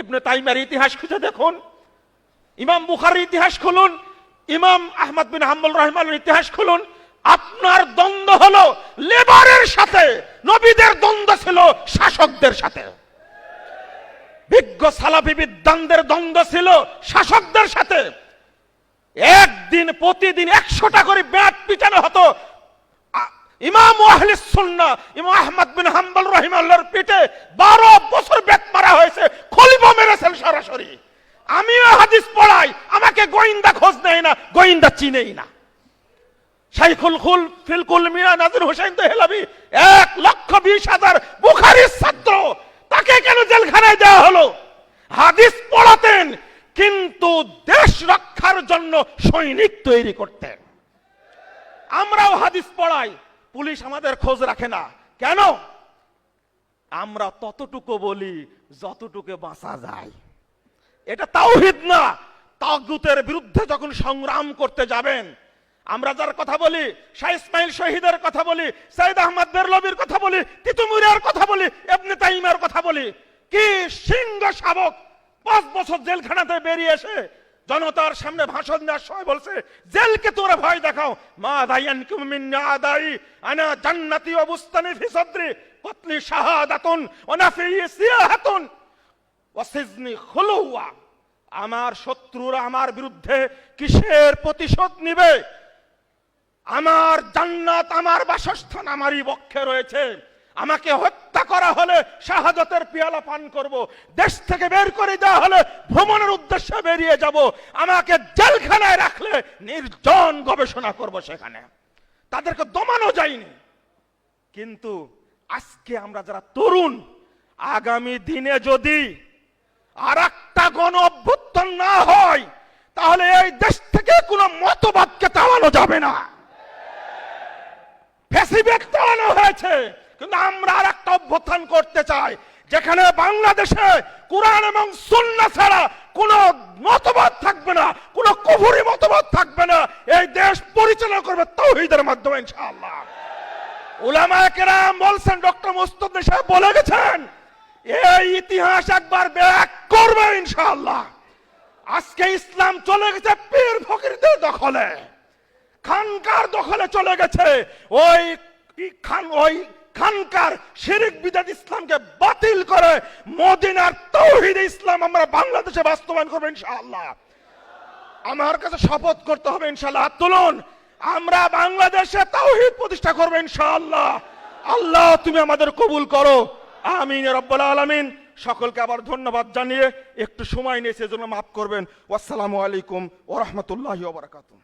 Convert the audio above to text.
ইবনে তাইমিয়ার ইতিহাস খুঁজে দেখুন, ইমাম বুখারীর ইতিহাস খুলুন, ইমাম আহমদ বিন হাম্বল রাহিমাহুল্লাহর ইতিহাস খুলুন। আপনার দ্বন্দ্ব হলো লেবারের সাথে, নবীদের দ্বন্দ্ব ছিল শাসকদের সাথে। বিজ্ঞ সালাফি বিদ্বানদের দ্বন্দ্ব ছিল শাসকদের সাথে। একদিন প্রতিদিন 100টা করে ব্যাট পিটানো হতো ইমাম আহলে সুন্নাহ ইমাম আহমদ বিন হাম্বল রাহিমাহুল্লাহর পিঠে 12 বছর ব্যাট মারা হয়েছে, খলিফা মেরেছেন সরাসরি। আমিও হাদিস পড়াই, আমাকে গোয়েন্দা খোঁজ নেয় না, গোয়েন্দা চিনেই না। শাইখুল খুল ফিলকুল মিয়া নাজির হোসেন দেহলভি 1,20,000 বুখারীর ছাত্র, তাকে কেন জেলখানায় দেওয়া হলো? হাদিস পড়াতেন কিন্তু দেশ রক্ষার জন্য সৈনিক তৈরি করতেন। আমরাও হাদিস পড়াই, পুলিশ আমাদের খোঁজ রাখে না কেন? আমরা ততটুকু বলি যতটুকু বাঁচা যায়। এটা তাওহীদ না। তাগুতের বিরুদ্ধে যখন সংগ্রাম করতে যাবেন, আমরা যার কথা বলি, শাহ ইসমাইল শহীদের কথা বলি, সাইদ আহমদ বেরলভির কথা বলি, তিতুমিরের কথা বলি, ইবনে তাইমিয়ার কথা বলি, কি সিংহ শাবক 5 বছর জেলখানাতে বেরিয়ে এসে জনতার সামনে ভাষণ দেওয়ার সময় বলছে, জেলকে তোরা ভয় দেখাও, মা দায়ানকুম মিন আদাই আনা জান্নাতি ওয়া বুস্তানি ফি সাদরি কতলি শাহাদাতুন ওয়া নাফি সিয়াহাতুন ওয়া সিজনি খুলুয়া। আমার শত্রুরা আমার বিরুদ্ধে কিসের প্রতিশোধ নিবে? আমার জান্নাত, আমার বাসস্থান আমারই বক্ষে রয়েছে। আমাকে হত্যা করা হলে শাহাদাতের পেয়ালা পান করব, দেশ থেকে বের করে দেওয়া হলে ভ্রমণের উদ্দেশ্যে বেরিয়ে যাব, আমাকে জেলখানায় রাখলে নির্জন গবেষণা করব সেখানে। তাদেরকে দমানো যায়নি। কিন্তু আজকে আমরা যারা তরুণ, আগামী দিনে যদি আর একটা গণ অভ্যুত্থান না হয়, তাহলে এই দেশ থেকে কোনো মতবাদকে তাড়ানো যাবে না। ফ্যাসিবাদ তাড়ানো হয়েছে, কিন্তু আমরা আর একটা অভ্যুত্থান করতে চাই, যেখানে বাংলাদেশে কোরআন এবং সুন্নাহ ছাড়া কোনো মতবাদ থাকবে না, কোনো কুফরি মতবাদ থাকবে না। এই দেশ পরিচালনা করবে তাওহীদের মাধ্যমে ইনশাআল্লাহ। উলামায়ে কেরাম বলছেন, ডক্টর মুস্তাফা সাহেব বলে গেছেন, এই ইতিহাস একবার ব্যাক করবে ইনশাআল্লাহ। আজকে ইসলাম চলে গেছে পীর ফকিরদের দখলে, খানকার দখলে চলে গেছে। ওই খানকার শিরক বিদআত ইসলামকে বাতিল করে মদিনার তাওহীদ ইসলাম আমরা বাংলাদেশে বাস্তবায়ন করব ইনশাআল্লাহ। আমার কাছে শপথ করতে হবে ইনশাআল্লাহ, হাত তুলুন, আমরা বাংলাদেশে তাওহীদ প্রতিষ্ঠা করব ইনশাআল্লাহ। আল্লাহ তুমি আমাদের কবুল করো, আমিন ইয়া রাব্বাল আলামিন। সকলকে আবার ধন্যবাদ জানিয়ে একটু সময় নিয়েছে এজন্য মাফ করবেন। আসসালামু আলাইকুম ওয়া রাহমাতুল্লাহি ওয়া বারাকাতুহু।